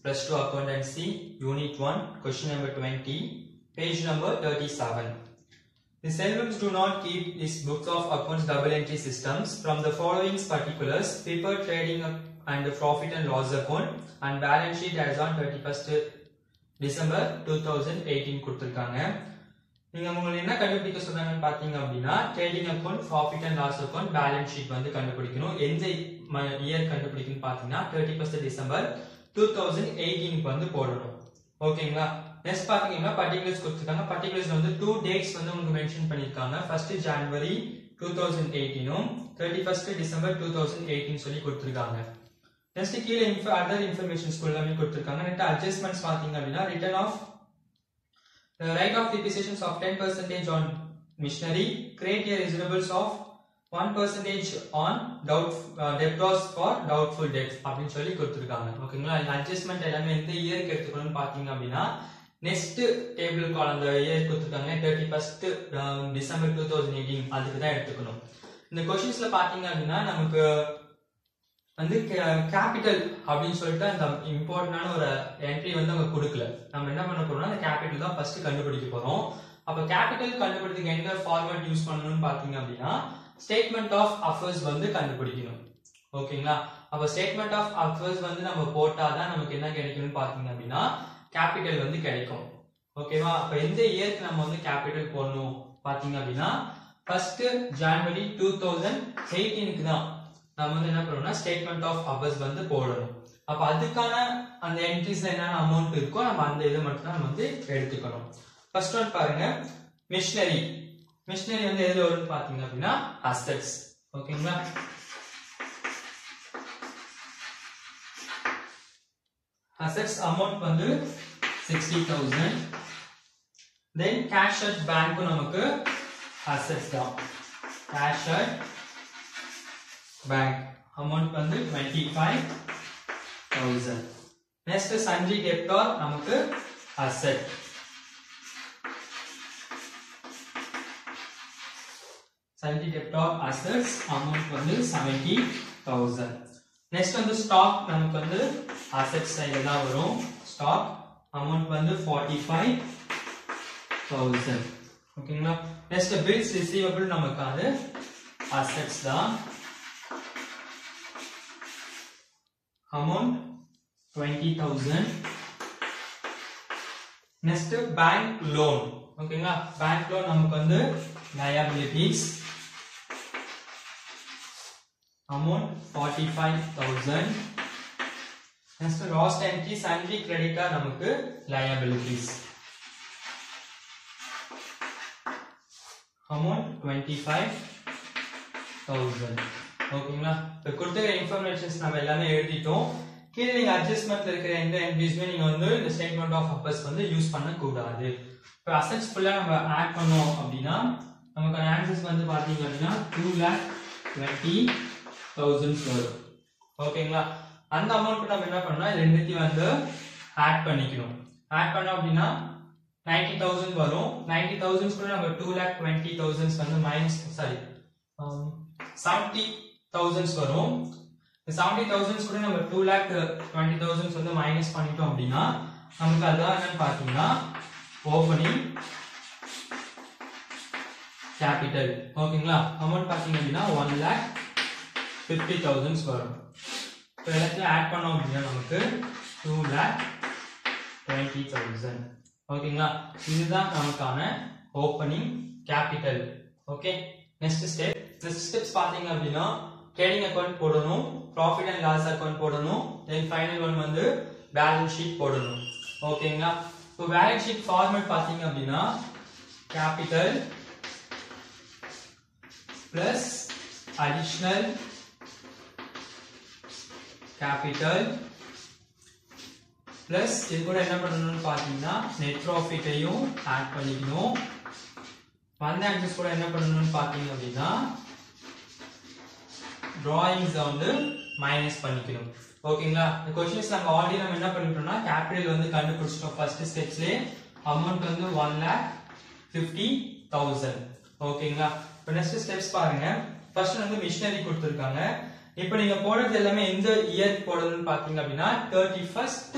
Plus 2 Accountancy, Unit 1, question number 20, page number 37. The Selvams do not keep his books of accounts double entry systems from the following particulars: paper trading and the profit and loss account and balance sheet as on 31st December 2018 கொடுத்திருக்காங்க. நீங்க உங்களுக்கு என்ன கண்டுபிடிக்க சொன்னாங்கன்னு பாத்தீங்க அப்படினா trading account, profit and loss account, balance sheet வந்து கண்டுபிடிக்கணும். எந்த இயர் கண்டுபிடிக்கணும் பாத்தீங்கன்னா 31st December 2018 க்கு வந்து போடணும். ஓகேங்களா? நெக்ஸ்ட் பாத்தீங்கன்னா பார்ட்டிகுலர்ஸ் கொடுத்திருக்காங்க. பார்ட்டிகுலர்ஸ் வந்து 2 டேட்ஸ் வந்து உங்களுக்கு மென்ஷன் பண்ணிருக்காங்க. 1st January 2018 உம் 31st December 2018 சொல்லி கொடுத்திருக்காங்க. நெக்ஸ்ட் கீழ அதர் இன்ஃபர்மேஷன்ஸ் எல்லாமே கொடுத்திருக்காங்க. நெக்ஸ்ட் அட்ஜஸ்ட்மென்ட்ஸ் பாத்தீங்க அப்படினா return of write off depreciations of 10% on machinery, create a receivables of 1% on debtors for doubtful debts அப்படினு சொல்லி கொடுத்திருக்காங்க. ஓகேங்களா? இந்த அட்ஜஸ்ட்மென்ட் எல்லாமே எந்த இயருக்கு எடுத்துக்கணும்னு பாத்தீங்க அப்படினா நெக்ஸ்ட் டேபிள் காலம் அந்த இயர் கொடுத்திருக்காங்க 31st December 2018 அதுக்கு தான் எடுத்துக்கணும். இந்த क्वेश्चंसல பாத்தீங்க அப்படினா நமக்கு வந்து கேபிட்டல் அப்படினு சொல்லிட்டு அந்த இம்பார்ட்டன்டான ஒரு என்ட்ரி வந்து அவங்க கொடுக்கல. நம்ம என்ன பண்ண போறோம்னா அந்த கேபிட்டல் தான் ஃபர்ஸ்ட் கண்டுபிடிக்க போறோம். அப்ப கேபிட்டல் கண்டுபிடிக்கிறதுக்கு என்ன ஃபார்மட் யூஸ் பண்ணனும்னு பாத்தீங்க அப்படினா ஸ்டேட்மென்ட் ஆஃப் அஃபேர்ஸ் வந்து கண்டுபிடிக்கணும். ஓகேங்களா? அப்ப ஸ்டேட்மென்ட் ஆஃப் அஃபேர்ஸ் வந்து நம்ம போட்டாதான் நமக்கு என்ன கிடைக்கும்னு பாத்தீங்க அப்படினா கேபிட்டல் வந்து கிடைக்கும். ஓகேவா? அப்ப எந்த இயருக்கு நம்ம வந்து கேபிட்டல் போடணும் பாத்தீங்க அப்படினா 1st January 2018 க்கு தான் நம்ம வந்து என்ன பண்ணனும்னா ஸ்டேட்மென்ட் ஆஃப் அஃபேர்ஸ் வந்து போடணும். அப்ப அதுக்கான அந்த என்ட்ரிஸ்ல என்ன அமௌண்ட் இருக்கோ நம்ம அந்த இத மட்டும் தான் வந்து எடுத்துக்கணும். ஃபர்ஸ்ட் ஒன் பாருங்க, மிஷினரி. மிஷினரி வந்து எதுல வரும்னு பாத்தீங்க அப்படினா அசெட்ஸ். ஓகேங்களா? அசெட்ஸ் அமௌண்ட் வந்து 60,000. then cash at bank நமக்கு அசெட்ஸ் தான். cash at bank amount வந்து 25,000. next sundry debtor நமக்கு asset. sundry debtor assets amount வந்து 70,000. next வந்து stock நமக்கு வந்து asset side தான் வரும். stock amount வந்து 45,000. ஓகேங்களா? next bills receivable நமக்கு அது assets தான். amount 20,000. next bank loan. ஓகேங்களா? bank loan நமக்கு வந்து liabilities. amount 45,000. next last entry sundry creditor நமக்கு liabilities. amount 25,000. ஓகேங்களா? இப்ப கொடுத்த இன்ஃபர்மேஷன்ஸ் நம்ம எல்லாமே எழுதிட்டோம். கீழ நீங்க அட்ஜஸ்ட்மென்ட்ல இருக்கிற எந்த என்ட்ரிஸ்மே நீங்க வந்து இந்த ஸ்டேட்மென்ட் ஆஃப் அஃபேர்ஸ் வந்து யூஸ் பண்ண கூடாது. இப்ப அசெட்ஸ் ஃபுல்லா நம்ம ஆட் பண்ணோம் அப்படினா நமக்கு ஆன்சர்ஸ் வந்து பாத்தீங்க அப்படினா 2,20,000 வரும். ஓகேங்களா? அந்த அமௌண்ட் நம்ம என்ன பண்ணனும் ரெண்டுத்தையும் வந்து ஆட் பண்ணிக்கணும். ஆட் பண்ணோம் அப்படினா 90,000 வரும். 90,000 கூட நம்ம 2,20,000 வந்து மைனஸ் 70,000 வரும். 70,000 கூட நம்ம 2,20,000 வந்து மைனஸ் பண்ணிட்டோம் அப்படினா நமக்கு அதான் என்னன்னு பாத்தீங்கன்னா ஓபனிங் கேபிட்டல். ஓகேங்களா? அமௌண்ட் பாத்தீங்க அப்படினா 1,50,000 வரும். இப்போ எல்லாத்தையும் ஆட் பண்ணோம் அப்படினா நமக்கு 2,20,000. ஓகேங்களா? இதுதான் நமக்கான opening capital. Okay, next step. Next steps பாத்தீங்க அப்படினா ட்ரேடிங் அக்கவுண்ட் போடணும், ப்ராஃபிட் அண்ட் லாஸ் அக்கவுண்ட் போடணும், தென் ஃபைனல் ஒன் வந்து பேலன்ஸ் ஷீட் போடணும். ஓகேங்களா? இப்போ பேலன்ஸ் ஷீட் ஃபார்மட் பாத்தீங்க அப்படினா capital plus additional capital plus இது கூட என்ன பண்ணணும்னு பாத்தீங்கன்னா நெட் ப்ராஃபிட்டையும் ஆட் பண்ணிக்கணும். வந்த ஆன்சர்ஸ் கூட என்ன பண்ணணும்னு பாத்தீங்க அப்படின்னா drawings வந்து மைனஸ் பண்ணிக்கணும். ஓகேங்களா? இந்த क्वेश्चंस நம்ம ஆல்ரெடி நம்ம என்ன பண்ணிட்டோம்னா கேபிட்டல் வந்து கண்டுபிடிச்சிட்டோம். ஃபர்ஸ்ட் ஸ்டெப்ஸ்லயே அமௌண்ட் வந்து 1,50,000. ஓகேங்களா? இப்போ நெக்ஸ்ட் ஸ்டெப்ஸ் பாருங்க. ஃபர்ஸ்ட் வந்து மிஷினரி கொடுத்திருக்காங்க. இப்போ நீங்க போடுறது எல்லாமே எந்த இயர் போடணும்னு பாத்தீங்க அப்படின்னா 31st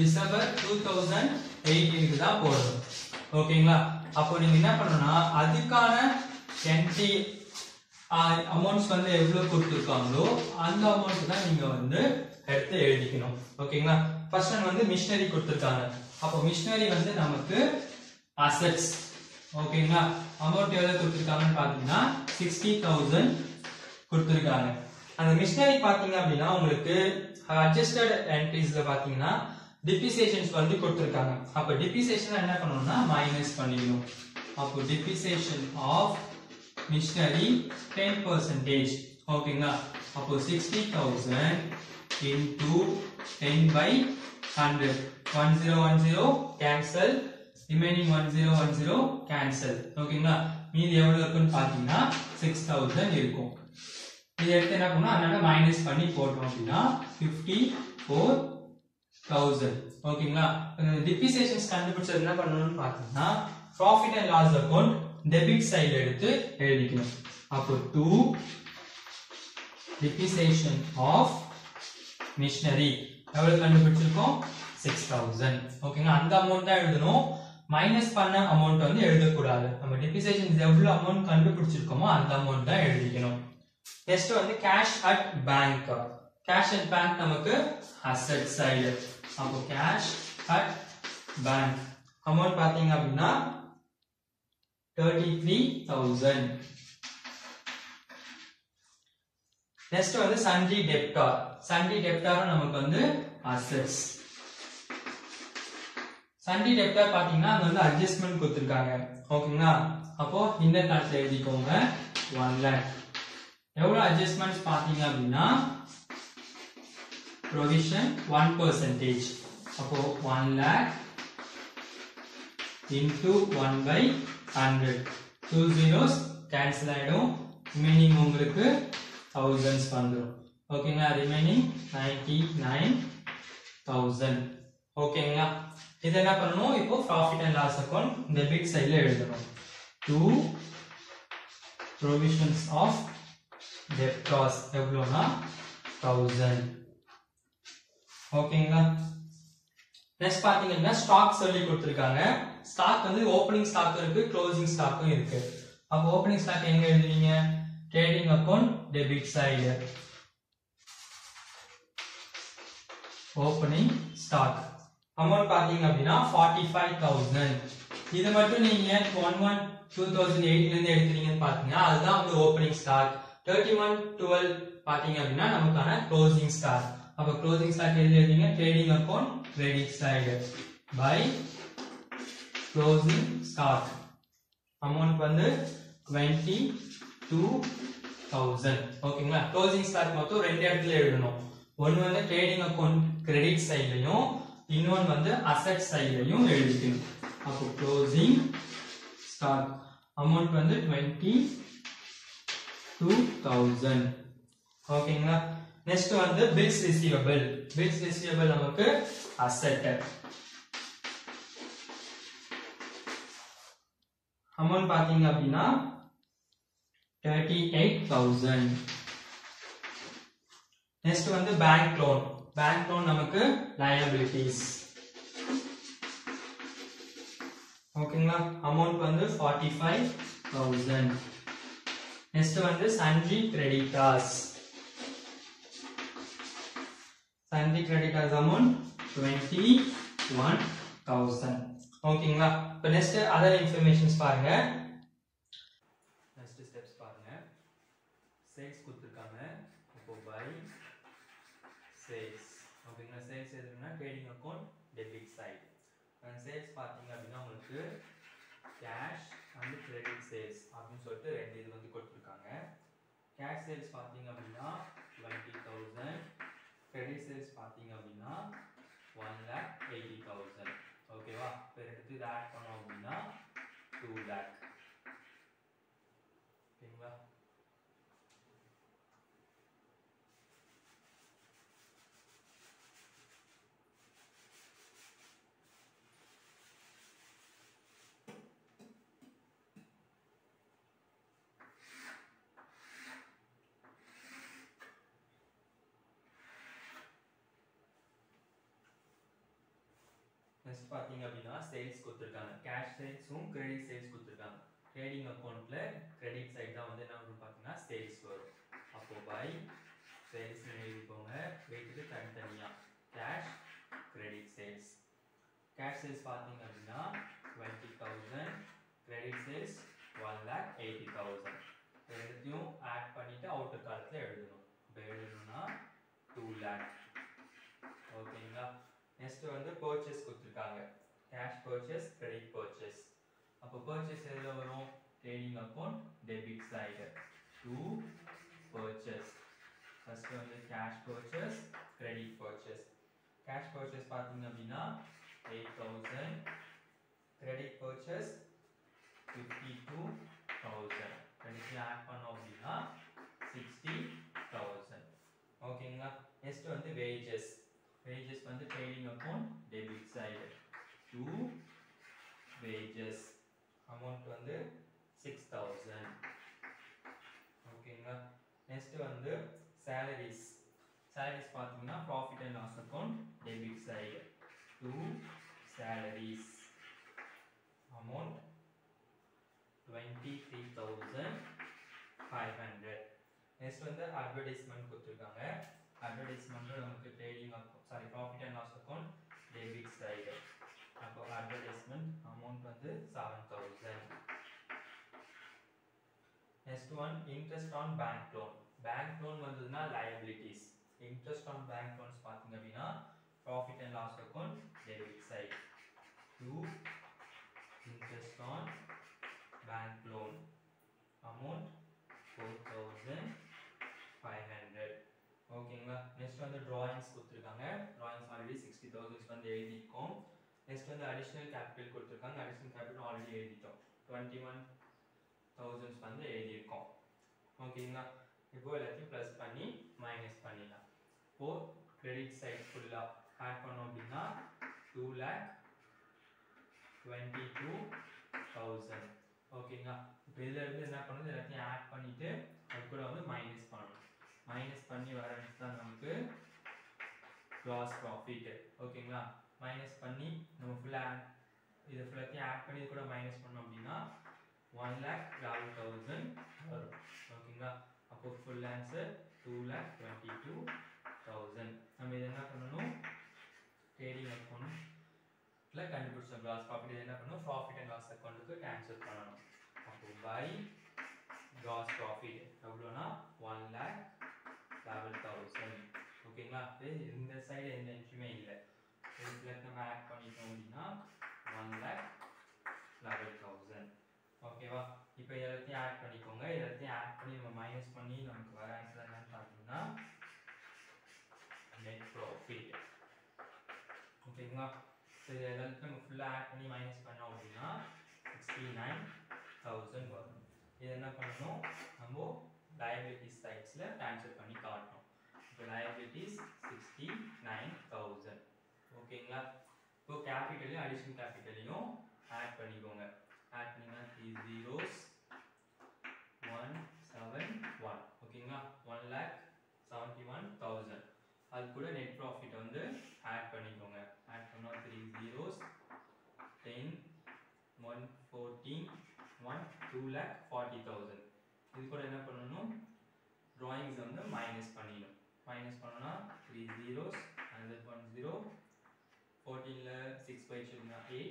டிசம்பர் 2018 தான் போடணும். ஓகேங்களா? அப்போ நீங்க என்ன பண்ணணும்னா அதுக்கான என்ட்ரி அமௌண்ட்ஸ் வந்து எவ்வளவு கொடுத்திருக்காங்களோ அந்த அமௌண்ட் தான் நீங்க வந்து எடுத்து எழுதிக்கணும். ஓகேங்களா? ஃபர்ஸ்ட் ஒன் வந்து மிஷினரி கொடுத்திருக்காங்க. அப்போ மிஷினரி வந்து நமக்கு அசெட்ஸ். ஓகேங்களா? அமௌண்ட் எவ்வளவு கொடுத்திருக்காங்கன்னு பாத்தீங்கன்னா 60,000 கொடுத்திருக்காங்க. அந்த மிஷினரி பாத்தீங்க அப்படின்னா உங்களுக்கு அட்ஜஸ்டட் என்ட்ரிஸ்ல பாத்தீங்கன்னா depreciations வந்து கொடுத்திருக்காங்க. அப்ப depreciation என்ன பண்ணனும்னா மைனஸ் பண்ணிடணும். அப்போ depreciation of machinery 10%. ஓகேங்களா? அப்போ 60,000 into 10 by 100. 1010 cancel, remaining 1010 cancel. ஓகேங்களா? மீதி எவ்வளவு இருக்குன்னு பாத்தீங்கன்னா 6,000 இருக்கும். இத எடுத்து என்ன பண்ணனும் அதனால மைனஸ் பண்ணி போட்டோம் அப்படினா 54,000. ஓகேங்களா? depreciations கண்டுபிடிச்சது என்ன பண்ணனும்னு பாத்தீங்கன்னா profit and loss account debit side எடுத்து எழுதிக்கணும். அப்போ 2 depreciation of machinery எவ்வளவு கண்டுபிடிச்சிருக்கோம் 6,000. ஓகேங்களா? அந்த அமௌண்ட் தான் எழுதணும். மைனஸ் பண்ண அமௌண்ட் வந்து எழுத கூடாது. நம்ம depreciation எவ்வளவு அமௌண்ட் கண்டுபிடிச்சிருக்கோமோ அந்த அமௌண்ட் தான் எழுதிக்கணும். நெக்ஸ்ட் வந்து cash at bank. cash at bank நமக்கு asset side. அப்போ cash at bank அமௌண்ட் பாத்தீங்க அப்படின்னா 33,000. நெக்ஸ்ட் வந்து sundry debtor. sundry debtor நமக்கு வந்து assets. sundry debtor பாத்தீங்கன்னா அது வந்து அட்ஜஸ்ட்மென்ட் கொடுத்திருக்காங்க. ஓகேங்களா? அப்போ இந்த காலத்துல எழுதிக்கோங்க 1 lakh. எவ்வளவு அட்ஜஸ்ட்மென்ட்ஸ் பாத்தீங்க அப்படின்னா provision 1%. அப்போ 1 lakh into 1 by 100. 2 zeros cancel ஆயிடும். remaining உங்களுக்கு thousands வந்துரும். ஓகேங்களா? remaining 99,000. ஓகேங்களா? இத என்ன பண்ணனும் இப்போ profit and loss account debit sideல எழுதணும். 2 provisions of debtors எவ்வளவுனா 1000. ஓகேங்களா? நெக்ஸ்ட் பாத்தீங்கன்னா ஸ்டாக் சொல்லி கொடுத்திருக்காங்க. ஸ்டாக் வந்து ஓபனிங் ஸ்டாக் இருக்கு, க்ளோசிங் ஸ்டாக்கும் இருக்கு. அப்ப ஓபனிங் ஸ்டாக் எங்க எழுதுவீங்க? Trading account debit side. Opening stock amount பாத்தீங்க அப்படின்னா 45,000. இது மட்டும் நீங்க 1/1/2008 ல இருந்து எடுக்கிறீங்கன்னு பாத்தீங்கன்னா அதுதான் வந்து ஓபனிங் ஸ்டாக். 31/12 பாத்தீங்க அப்படின்னா நமக்கான க்ளோசிங் ஸ்டாக். அப்ப க்ளோசிங் ஸ்டாக் எழுதிங்க trading account credit side by closing stock. Amount வந்து 22,000. ஓகேங்களா? க்ளோசிங் ஸ்டாக் மொத்தம் ரெண்டு இடத்துல எழுதணும். ஒன்னு வந்து ட்ரேடிங் அக்கவுண்ட் கிரெடிட் சைடுலயும் இன்னொன்னு வந்து அசெட் சைடுலயும் எழுதிக்கணும். அப்போ க்ளோசிங் ஸ்டாக் அமௌண்ட் வந்து 22,000. ஓகேங்களா? நெக்ஸ்ட் வந்து பில்ஸ் ரிசீவபிள். பில்ஸ் ரிசீவபிள் நமக்கு அசெட். அமௌண்ட் பாத்தீங்க அப்படின்னா 38,000. நெக்ஸ்ட் வந்து பேங்க் லோன். பேங்க் லோன் நமக்கு liabilities. ஓகேங்களா? அமௌண்ட் வந்து 45,000. நெக்ஸ்ட் வந்து sundry creditors. sundry creditors amount 21,000. ஓகேங்களா? இப்போ நெக்ஸ்ட் அதர் இன்ஃபர்மேஷன்ஸ் பாருங்க. நெக்ஸ்ட் ஸ்டெப்ஸ் பாருங்க. சேல்ஸ் கொடுத்திருக்காங்க. இப்போ பை சேல்ஸ். ஓகேங்களா? சேல்ஸ் எதுனா trading account debit side. Sales பாத்தீங்க அப்படின்னா உங்களுக்கு கேஷ் அண்ட் கிரெடிட் சேல்ஸ் அப்படின்னு சொல்லிட்டு ரெண்டு இது வந்து கொடுத்திருக்காங்க. கேஷ் சேல்ஸ் பாத்தீங்க அப்படின்னா 20,000. கிரெடிட் சேல்ஸ் பாத்தீங்க அப்படின்னா 1,80,000. ஓகேவா? இப்போ எடுத்து இதை ஆட் பண்ணோம் அப்படின்னா 2 lakh. ஓகேங்களா? நெக்ஸ்ட் பாத்தீங்க அப்படின்னா சேல்ஸ் கொடுத்துருக்காங்க. கேஷ் சேல்ஸும் கிரெடிட் சேல்ஸ் கொடுத்துருக்காங்க. ட்ரேடிங் அக்கௌண்ட்ல கிரெடிட் சைடு தான் வந்து என்ன வரும் பார்த்தீங்கன்னா சேல்ஸ் வரும். அப்போ பை சேல்ஸ் எழுதிக்கோங்க. வெயிட்டுக்கு தனித்தனியா cash credit sales. Cash sales பார்த்தீங்க அப்படின்னா 20,000, கிரெடிட் சேல்ஸ் 1,80,000. ரெண்டுத்தையும் ஆட் பண்ணிட்டு அவுட்டர் காலத்தில் எழுதணும். இப்போ எழுதணும்னா 2 lakh. ஓகேங்களா. நெக்ஸ்ட் வந்து பர்ச்சேஸ் கொடுத்துருக்காங்க. Cash purchase, credit purchase. அப்போ பர்ச்சேஸ் எதுல வரும்? Trading account debit side to purchase. First வந்து cash purchase, credit purchase. Cash purchase பார்த்தீங்க அப்படின்னா 8,000, கிரெடிட் பர்ச்சேஸ் 52,000. ரெண்டுத்தையும் ஆட் பண்ணோம் அப்படின்னா 60,000. ஓகேங்களா. நெக்ஸ்ட் வந்து வேஜஸ். வேஜஸ் வந்து trading account debit side to wages. Amount வந்து 6,000. ஓகேங்களா. நெக்ஸ்ட் வந்து salaries. salaries பார்த்தீங்கன்னா profit and loss account debit side to salaries. Amount 23,500. Next வந்து அட்வர்டைஸ்மெண்ட் கொடுத்துருக்காங்க. அட்வர்டைஸ்மெண்ட் நமக்கு trading account profit and loss account debit side. அப்போ advertisement amount வந்து 7,000. Next one interest on bank loan. Bank loan வந்ததுன்னா liabilities. Interest on bank loans பார்த்தீங்க அப்படின்னா profit and loss account debit side to interest on bank loan amount 4,500. ஓகேங்களா. Next வந்து drawings கொடுத்துருக்காங்க. drawings already 60,000 வந்து எழுதிருக்கோம். Next வந்து அடிஷனல் கேபிட்டல் கொடுத்துருக்காங்க. அடிஷனல் கேபிட்டல் ஆல்ரெடி எழுதிட்டோம். 21,000 வந்து எழுதியிருக்கோம். ஓகேங்களா. இப்போ எல்லாத்தையும் ப்ளஸ் பண்ணி மைனஸ் பண்ணிடலாம். இப்போ கிரெடிட் சைட் ஃபுல்லாக ஆட் பண்ணோம் அப்படின்னா 2,22,000. ஓகேங்களா. இப்போ இதில் இருந்து என்ன பண்ணுறது, எல்லாத்தையும் ஆட் பண்ணிட்டு அது கூட வந்து மைனஸ் பண்ணணும். மைனஸ் பண்ணி வர தான் நமக்கு gross profit. ஓகேங்களா. மைனஸ் பண்ணி நம்ம ஃபுல்லாக இது ஃபுல்லாத்தையும் ஆட் பண்ணி இது கூட மைனஸ் பண்ணோம் அப்படின்னா 1,12,000 வரும். ஓகேங்களா. அப்போ ஃபுல் ஆன்சர் 2,22,000. நம்ம இதை என்ன பண்ணணும், ட்ரேடிங் அக்கௌண்ட்ல கண்டுபிடிச்சோம் gross profit. இது என்ன பண்ணணும், ப்ராஃபிட் அண்ட் லாஸ் அக்கௌண்ட்டுக்கு ட்ரான்ஸ்ஃபர் பண்ணணும். அப்போ பை gross profit எவ்வளோனா 1,12,000. ஓகேங்களா. இந்த சைடு எந்த என்ட்ரியுமே இல்லை. இதுல நம்ம ஆட் பண்ணிட்டோம் அப்படின்னா 1,11,000. ஓகேவா. இப்போ எல்லாத்தையும் ஆட் பண்ணிக்கோங்க. எல்லாத்தையும் ஆட் பண்ணி நம்ம மைனஸ் பண்ணி நமக்கு வர ஆன்சர் என்னன்னு பார்த்தீங்கன்னா நெட் ப்ராஃபிட். ஓகேங்களா. ஸோ இது எல்லாத்தையும் நம்ம ஃபுல்லாக ஆட் பண்ணி மைனஸ் பண்ணோம் அப்படின்னா 69,000 வரும். இது என்ன பண்ணணும், நம்ம liabilities சைட்ஸில் ட்ரான்ஸ்ஃபர் பண்ணி காட்டணும். இப்போ liabilities 69,000. ஓகேங்களா. இப்போ கேபிட்டலையும் அடிஷனல் கேபிட்டலையும் ஆட் பண்ணிக்கோங்க. ஆட் பண்ணிங்கன்னா 3 zeros 171. ஓகேங்களா. 1,71,000. அது கூட நெட் ப்ராஃபிட் வந்து ஆட் பண்ணிக்கோங்க. ஆட் பண்ணோம் 3 zeros 10 114 1 2,40,000. இது கூட என்ன பண்ணணும், drawings வந்து மைனஸ் பண்ணிடணும். மைனஸ் பண்ணோம்னா 3 zeros another 1 0 14ல 6 போயிடுச்சுன்னா 8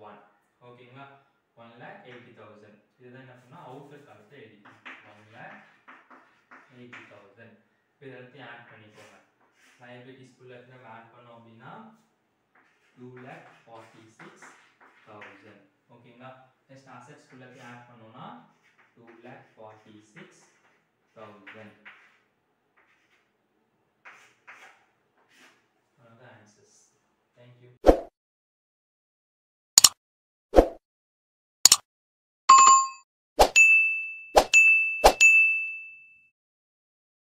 1. ஓகேங்களா. 1,80,000. இதுதான் என்ன பண்ணா அவுட்டர் காலத்தை எழுதிக்கணும். 1,80,000. இப்போ இதெல்லாத்தையும் ஆட் பண்ணிக்கோங்க. liabilities ஃபுல்லாக நம்ம ஆட் பண்ணோம் அப்படின்னா 2,46,000. ஓகேங்களா. நெக்ஸ்ட் அசெட்ஸ் ஃபுல்லாக ஆட் பண்ணோம்னா 2,46,000.